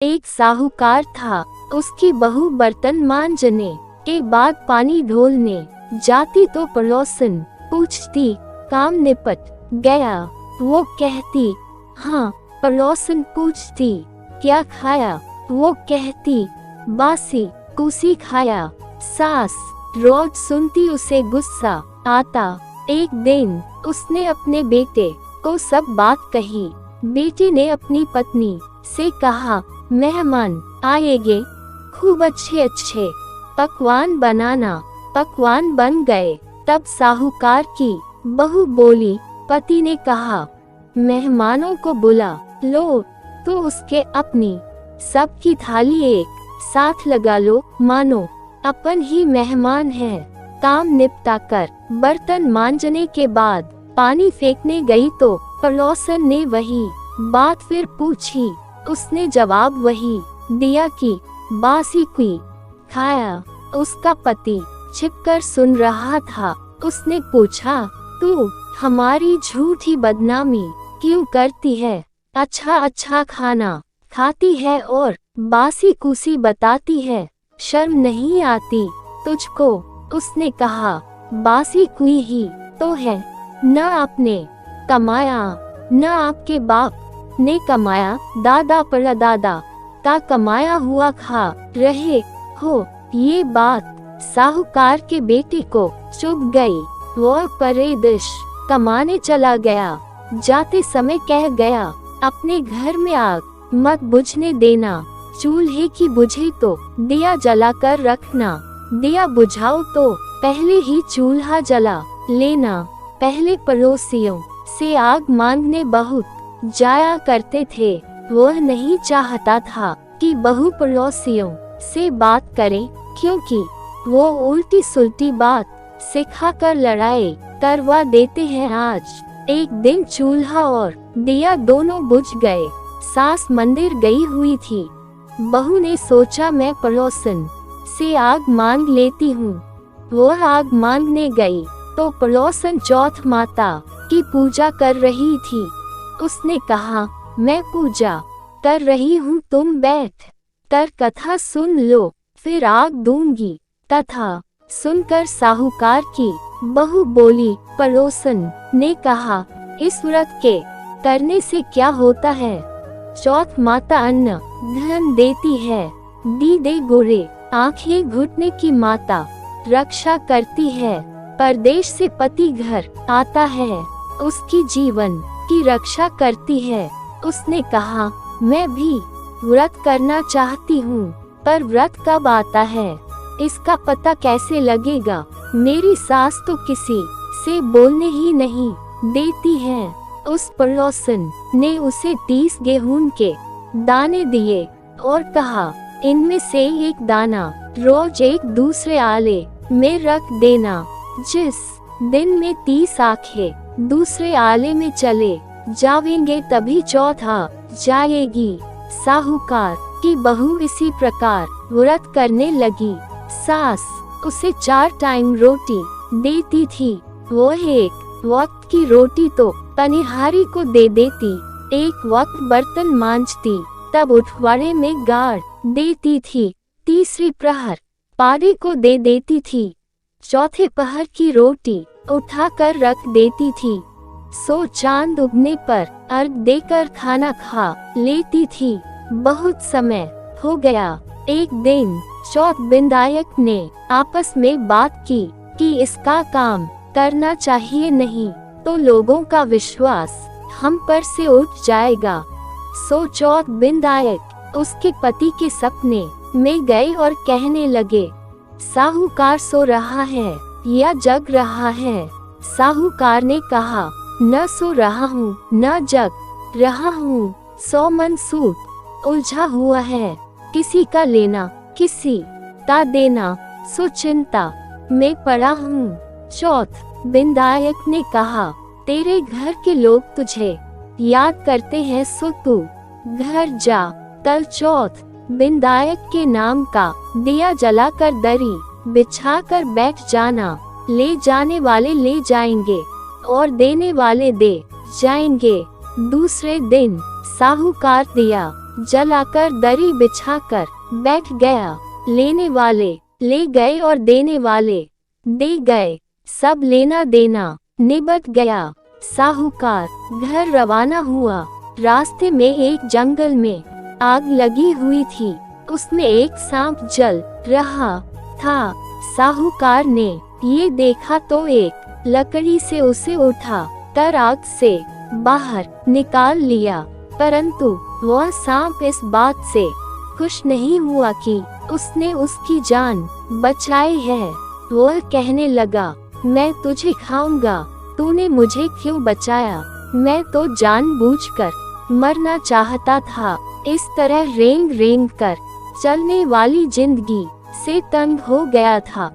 एक साहूकार था, उसकी बहू बर्तन मांजने के बाद पानी ढोलने जाती तो पड़ोसन पूछती, काम निपट गया? वो कहती, हाँ। पड़ोसन पूछती, क्या खाया? वो कहती, बासी कुसी खाया। सास रोज सुनती, उसे गुस्सा आता। एक दिन उसने अपने बेटे को सब बात कही। बेटे ने अपनी पत्नी से कहा, मेहमान आएंगे, खूब अच्छे अच्छे पकवान बनाना। पकवान बन गए। तब साहूकार की बहू बोली, पति ने कहा, मेहमानों को बुला लो तो उसके अपनी सबकी थाली एक साथ लगा लो, मानो अपन ही मेहमान है। काम निपटाकर बर्तन मांजने के बाद पानी फेंकने गई तो पड़ोसन ने वही बात फिर पूछी। उसने जवाब वही दिया कि बासी कुई खाया। उसका पति छिपकर सुन रहा था। उसने पूछा, तू हमारी झूठी बदनामी क्यों करती है? अच्छा अच्छा खाना खाती है और बासी कुसी बताती है, शर्म नहीं आती तुझको? उसने कहा, बासी कुई ही तो है, न आपने कमाया न आपके बाप ने कमाया, दादा परदादा का कमाया हुआ खा रहे हो। ये बात साहूकार के बेटे को चुभ गई। वो परदेश कमाने चला गया। जाते समय कह गया, अपने घर में आग मत बुझने देना, चूल्हे की बुझे तो दिया जला कर रखना, दिया बुझाओ तो पहले ही चूल्हा जला लेना। पहले पड़ोसियों से आग मांगने बहुत जाया करते थे। वह नहीं चाहता था कि बहू पड़ोसियों से बात करे, क्योंकि वो उल्टी सुल्टी बात सिखा कर लड़ाई करवा देते हैं। आज एक दिन चूल्हा और दिया दोनों बुझ गए। सास मंदिर गई हुई थी। बहू ने सोचा, मैं पड़ोसन से आग मांग लेती हूँ। वह आग मांगने गई तो पड़ोसन चौथ माता की पूजा कर रही थी। उसने कहा, मैं पूजा कर रही हूँ, तुम बैठ कर कथा सुन लो, फिर आग दूंगी। कथा सुनकर साहूकार की बहू बोली, पड़ोसन ने कहा, इस व्रत के करने से क्या होता है? चौथ माता अन्न धन देती है, दीदे गोरे आंखें घुटने की माता रक्षा करती है। परदेश से पति घर आता है, उसकी जीवन की रक्षा करती है। उसने कहा, मैं भी व्रत करना चाहती हूँ, पर व्रत कब आता है इसका पता कैसे लगेगा? मेरी सास तो किसी से बोलने ही नहीं देती है। उस पड़ोसन ने उसे 30 गेहूं के दाने दिए और कहा, इनमें से एक दाना रोज एक दूसरे आले में रख देना। जिस दिन में 30 आंखें दूसरे आले में चले जावेंगे तभी चौथा जाएगी। साहूकार की बहू इसी प्रकार व्रत करने लगी। सास उसे 4 टाइम रोटी देती थी। वो एक वक्त की रोटी तो पनिहारी को दे देती, एक वक्त बर्तन मांजती, तब उठवाड़े में गाड़ देती थी। तीसरी प्रहर पारे को दे देती थी। चौथे पहर की रोटी उठाकर रख देती थी। सो चांद उगने पर अर्घ देकर खाना खा लेती थी। बहुत समय हो गया। एक दिन चौथ विधायक ने आपस में बात की कि इसका काम करना चाहिए, नहीं तो लोगों का विश्वास हम पर से उठ जाएगा। सो चौथ विधायक उसके पति के सपने में गए और कहने लगे, साहूकार सो रहा है या जग रहा है? साहूकार ने कहा, न सो रहा हूँ न जग रहा हूँ, सो मन सूत उलझा हुआ है, किसी का लेना किसी का देना, सो चिंता में पड़ा हूँ। चौथ विधायक ने कहा, तेरे घर के लोग तुझे याद करते हैं, सो तू घर जा। कल चौथ विधायक के नाम का दिया जलाकर दरी बिछा कर बैठ जाना। ले जाने वाले ले जाएंगे और देने वाले दे जाएंगे। दूसरे दिन साहूकार दिया जलाकर दरी बिछाकर बैठ गया। लेने वाले ले गए और देने वाले दे गए, सब लेना देना निबट गया। साहूकार घर रवाना हुआ। रास्ते में एक जंगल में आग लगी हुई थी, उसमें एक सांप जल रहा था। साहूकार ने ये देखा तो एक लकड़ी से उसे उठा कर आग से बाहर निकाल लिया, परंतु वह सांप इस बात से खुश नहीं हुआ कि उसने उसकी जान बचाई है। वह कहने लगा, मैं तुझे खाऊंगा, तूने मुझे क्यों बचाया? मैं तो जानबूझकर मरना चाहता था। इस तरह रेंग रेंग कर चलने वाली जिंदगी से तंग हो गया था।